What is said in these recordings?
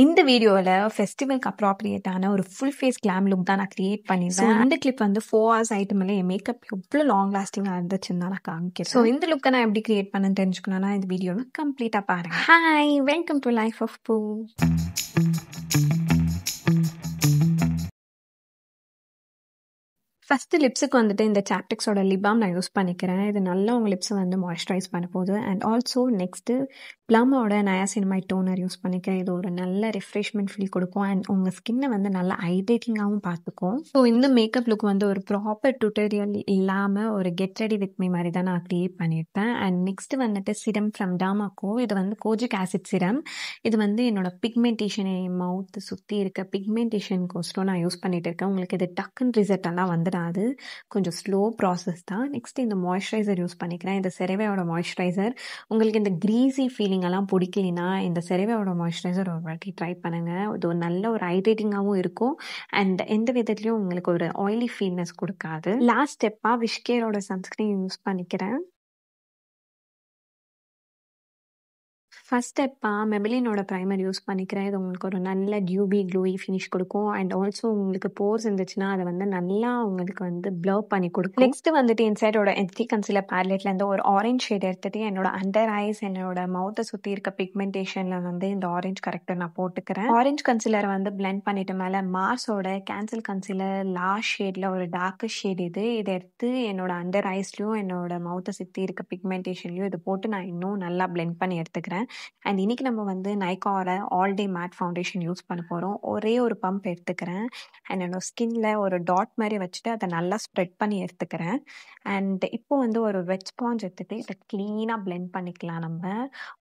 இந்த வீடியோல ஃபெஸ்டிவலுக்கு அப்ராப்ரியேட்டான ஒரு ஃபுல் ஃபேஸ் கிளாம் லுக் தான் நான் கிரியேட் பண்ணியிருந்தேன். இந்த கிளிப் வந்து 4 ஹவர்ஸ் ஆயிட்டு மேலே என் மேக்கப் எவ்வளோ லாங் லாஸ்டிங்கா இருந்துச்சுன்னு தான் நான் காமிக்கிறேன். ஸோ இந்த லுக்கை நான் எப்படி கிரியேட் பண்ணேன்னு தெரிஞ்சுக்கணும்னா இந்த வீடியோவை கம்ப்ளீட்டா பாருங்க. Hi, welcome to life of பூ. ஃபஸ்ட்டு லிப்ஸுக்கு வந்துட்டு இந்த சாப்டிக்ஸோட லிப் பாம் நான் யூஸ் பண்ணிக்கிறேன். இது நல்லா உங்கள் லிப்ஸை வந்து மாய்ஸ்சரைஸ் பண்ண போகுது. அண்ட் ஆல்சோ நெக்ஸ்ட்டு ப்ளம்மோட நயாசினமைட் டோனர் யூஸ் பண்ணிக்கிறேன். இது ஒரு நல்ல ரிஃப்ரெஷ்மெண்ட் ஃபீல் கொடுக்கும் அண்ட் உங்கள் ஸ்கின்னை வந்து நல்லா ஹைட்ரேட்டிங்காகவும் பார்த்துக்கும். ஸோ இந்த மேக்கப் லுக் வந்து ஒரு ப்ராப்பர் டுட்டோரியல் இல்லாமல் ஒரு கெட் ரெடி வித் மீ மாதிரி தான் நான் க்ரியேட் பண்ணியிருப்பேன். அண்ட் நெக்ஸ்ட்டு வந்துட்டு சிரம் ஃப்ரம் டாமாக்கோ. இது வந்து கோஜிக் ஆசிட் சிரம். இது வந்து என்னோட பிக்மெண்டேஷன், என் மவுத்து சுற்றி இருக்க பிக்மெண்டேஷனுக்கோசரம் நான் யூஸ் பண்ணிட்டு இருக்கேன். உங்களுக்கு இது டக்குன்னு ரிசல்ட் எல்லாம் வந்துடாது, கொஞ்சம் ஸ்லோ ப்ராசஸ் தான். நெக்ஸ்ட் இந்த மாய்ஸ்சரைசர் யூஸ் பண்ணிக்கிறேன். இந்த செரவேயோட மாய்ஸ்சரைசர். உங்களுக்கு இந்த க்ரீஸி ஃபீலிங் எல்லாம் பிடிக்கலைன்னா இந்த செரவேயோட மாய்ஸ்சரைசர் ஒரு வாட்டி ட்ரை பண்ணுங்க. இது ஒரு நல்ல ஒரு ஹைட்ரேட்டிங்காகவும் இருக்கும் அண்ட் எந்த விதத்துலையும் உங்களுக்கு ஒரு ஆயிலி ஃபீல்னஸ் கொடுக்காது. லாஸ்ட் ஸ்டெப்பாக விஷ்கேரோட சன்ஸ்க்ரீன் யூஸ் பண்ணிக்கிறேன். ஃபஸ்ட் ஸ்டெப்பாக மெபிலினோட ப்ரைமர் யூஸ் பண்ணிக்கிறேன். இது உங்களுக்கு ஒரு நல்ல டியூபி க்ளோயி ஃபினிஷ் கொடுக்கும் அண்ட் ஆல்சோ உங்களுக்கு போர்ஸ் இருந்துச்சுன்னா அதை வந்து நல்லா உங்களுக்கு வந்து ப்ளர் பண்ணி கொடுக்கும். நெக்ஸ்ட் வந்துட்டு இன்சைடோட என்டி கன்சீலர் பேலெட்லேருந்து ஒரு ஆரஞ்ச் ஷேட் எடுத்துகிட்டு என்னோட அண்டர் ஐஸ், என்னோட மவுத்தை சுற்றி இருக்க பிக்மெண்டேஷனில் வந்து இந்த ஆரஞ்ச் கரெக்டாக நான் போட்டுக்கிறேன். ஆரஞ்ச் கன்சீலரை வந்து பிளெண்ட் பண்ணிட்டு மேலே மார்ஸோட கேன்சல் கன்சீலர் லாஸ்ட் ஷேடில் ஒரு டார்க்கர் ஷேட் இதை எடுத்து என்னோட அண்டர் ஐஸ்லையும் என்னோட மவுத்தை சுற்றி இருக்க பிக்மெண்டேஷன்லையும் இது போட்டு நான் இன்னும் நல்லா பிளெண்ட் பண்ணி எடுத்துக்கிறேன். அண்ட் இன்னைக்கு நம்ம வந்து நைக்காவோட all day matte foundation use பண்ண போகிறோம். ஒரே ஒரு பம்ப் எடுத்துக்கிறேன் அண்ட் என்னோட ஸ்கின்ல ஒரு டாட் மாதிரி வச்சுட்டு அதை நல்லா ஸ்ப்ரெட் பண்ணி எடுத்துக்கிறேன். அண்ட் இப்போ வந்து ஒரு வெட் ஸ்பாஞ்ச் எடுத்துகிட்டு இதை க்ளீனாக பிளெண்ட் பண்ணிக்கலாம். நம்ம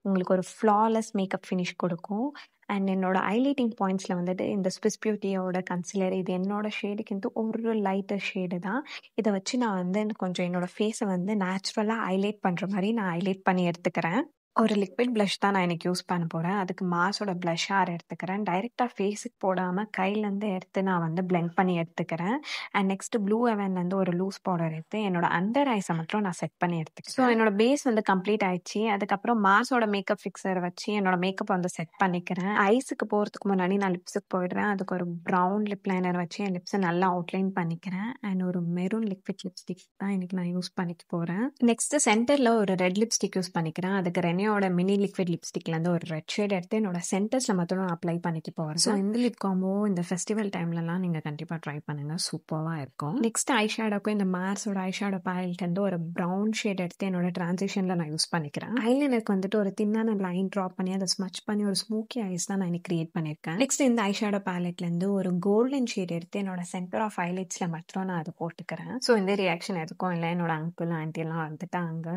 உங்களுக்கு ஒரு ஃப்ளாலெஸ் மேக்கப் ஃபினிஷ் கொடுக்கும். அண்ட் என்னோட ஹைலைட்டிங் பாயிண்ட்ஸில் வந்துட்டு இந்த ஸ்விஸ் பியூட்டியோட கன்சிலர், இது என்னோட ஷேடுக்கு ஒரு லைட்டர் ஷேடு தான். இதை வச்சு நான் வந்து கொஞ்சம் என்னோட ஃபேஸை வந்து நேச்சுரலாக ஹைலைட் பண்ணுற மாதிரி நான் ஹைலைட் பண்ணி எடுத்துக்கிறேன். ஒரு லிக்விட் ப்ளஷ் தான் நான் எனக்கு யூஸ் பண்ண போகிறேன். அதுக்கு மார்ஸோட ப்ளஷ் ஆர் எடுத்துக்கிறேன். டைரெக்டாக ஃபேஸுக்கு போடாமல் கையிலேருந்து எடுத்து நான் வந்து பிளெண்ட் பண்ணி எடுத்துக்கிறேன். அண்ட் நெக்ஸ்ட்டு ப்ளூ ஹெவன்லேருந்து ஒரு லூஸ் பவுடர் எடுத்து என்னோட அண்டர் ஐஸை மட்டும் நான் செட் பண்ணி எடுத்துக்கிறேன். ஸோ என்னோட பேஸ் வந்து கம்ப்ளீட் ஆயிடுச்சு. அதுக்கப்புறம் மார்ஸோட மேக்கப் ஃபிக்ஸரை வச்சு என்னோட மேக்கப் வந்து செட் பண்ணிக்கிறேன். ஐஸுக்கு போகிறதுக்கு முன்னாடி நான் லிப்ஸுக்கு போயிடுறேன். அதுக்கு ஒரு ப்ரௌன் லிப் லைனர் வச்சு என் லிப்ஸை நல்லா அவுட்லைன் பண்ணிக்கிறேன். அண்ட் ஒரு மெரூன் லிக்விட் லிப்ஸ்டிக் தான் இன்னைக்கு நான் யூஸ் பண்ணிக்க போகிறேன். நெக்ஸ்ட்டு சென்டரில் ஒரு ரெட் லிப்ஸ்டிக் யூஸ் பண்ணிக்கிறேன். அதுக்கு ரெனியோட மினி லிக்விட் லிப்ஸ்டிக்லேருந்து ஒரு ரெட் ஷேட் எடுத்து என்னோட சென்டர்ஸில் மட்டும் நான் அப்ளை பண்ணிக்க போகிறேன். ஸோ இந்த லிப் காம்போ இந்த ஃபெஸ்டிவல் டைம்லலாம் நீங்கள் கண்டிப்பாக ட்ரை பண்ணுங்கள், சூப்பராக இருக்கும். நெக்ஸ்ட் ஐ ஷேடோக்கும் இந்த மார்ஸோட ஐ ஷேடோ பேலட்லேருந்து ஒரு ப்ரௌன் ஷேட் எடுத்து என்னோட டிரான்சிஷனில் நான் யூஸ் பண்ணிக்கிறேன். ஐலைனருக்கு வந்துட்டு ஒரு தின்னான லைன் ட்ராப் பண்ணி அதை ஸ்மச் பண்ணி ஒரு ஸ்மோக்கி ஐஸ் தான் நான் இன்னைக்கு கிரியேட் பண்ணியிருக்கேன். நெக்ஸ்ட் இந்த ஐ ஷேடோ பேலட்லேருந்து ஒரு கோல்டன் ஷேட் எடுத்து என்னோட சென்டர் ஆஃப் ஹைலைட்ஸில் மட்டும் நான் அதை போட்டுக்கிறேன். ஸோ இந்த ரியாக்ஷன் எதுக்கும் இல்லை, என்னோட அங்கிள் ஆண்டி எல்லாம் வந்துட்டாங்க.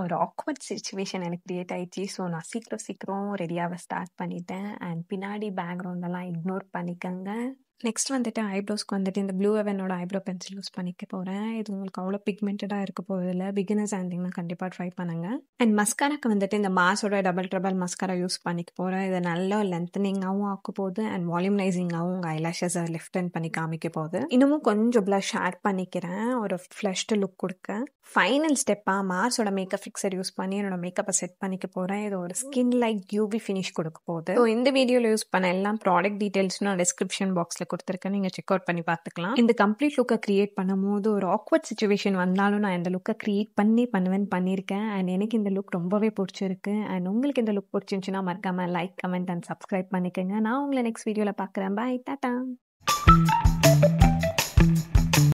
ஒரு ஆக்வர்ட் சுச்சுவேஷன் எனக்கு கிரியேட் ஆயிடுச்சு. ஸோ நான் சீக்கிரம் ரெடியாக ஸ்டார்ட் பண்ணிட்டேன். அண்ட் பின்னாடி பேக்ரவுண்டெல்லாம் இக்னோர் பண்ணிக்கங்க. நெக்ஸ்ட் வந்துட்டு ஐப்ரோஸ்க்கு வந்துட்டு இந்த ப்ளூ ஹெவனோட ஐப்ரோ பென்சில் யூஸ் பண்ணிக்க போகிறேன். இது உங்களுக்கு அவ்வளோ பிக்மெண்டடாக இருக்க போதில்லை. பிகினர்ஸ் இருந்தீங்கன்னா கண்டிப்பாக ட்ரை பண்ணுங்க. அண்ட் மஸ்காராக்கு வந்துட்டு இந்த மார்ஸோட டபுள் ட்ரபிள் மஸ்காரா யூஸ் பண்ணிக்க போகிறேன். இது நல்லா லென்த்தனிங்காகவும் ஆக்க போகுது அண்ட் வால்யூம்னைசிங்காகவும் உங்கள் ஐலாஷஸை லிஃப்டன் பண்ணி காமிக்க போகுது. இன்னமும் கொஞ்சம் ப்ளஷ் ஆட் பண்ணிக்கிறேன் ஒரு ஃப்ளஷ்டு லுக் கொடுக்க. ஃபைனல் ஸ்டெப்பாக மார்ஸோட மேக்கப் ஃபிக்ஸர் யூஸ் பண்ணி என்னோட மேக்கப்பை செட் பண்ணிக்க போகிறேன். இது ஒரு ஸ்கின் லைக் டியூபி ஃபினிஷ் கொடுக்க போகுது. ஸோ இந்த வீடியோவில் யூஸ் பண்ண எல்லாம் ப்ராடக்ட் டீட்டெயில்ஸ் நான் டிஸ்கிரிப்ஷன் பாக்ஸில் கொடுத்துருக்கேன், நீங்கள் செக் அவுட் பண்ணி பார்த்துக்கலாம். இந்த கம்ப்ளீட் லுக்கை கிரியேட் பண்ணும்போது ஒரு ஆக்வர்ட் சுச்சுவேஷன் வந்தாலும் நான் இந்த லுக்கை கிரியேட் பண்ணியிருக்கேன். அண்ட் எனக்கு இந்த லுக் ரொம்பவே பிடிச்சிருக்கு. அண்ட் உங்களுக்கு இந்த லுக் பிடிச்சிருந்துச்சுன்னா மறக்காமல் லைக், கமெண்ட் அண்ட் சப்ஸ்கிரைப் பண்ணிக்கோங்க. நான் உங்களை நெக்ஸ்ட் வீடியோவில் பார்க்குறேன். பை, டாடா.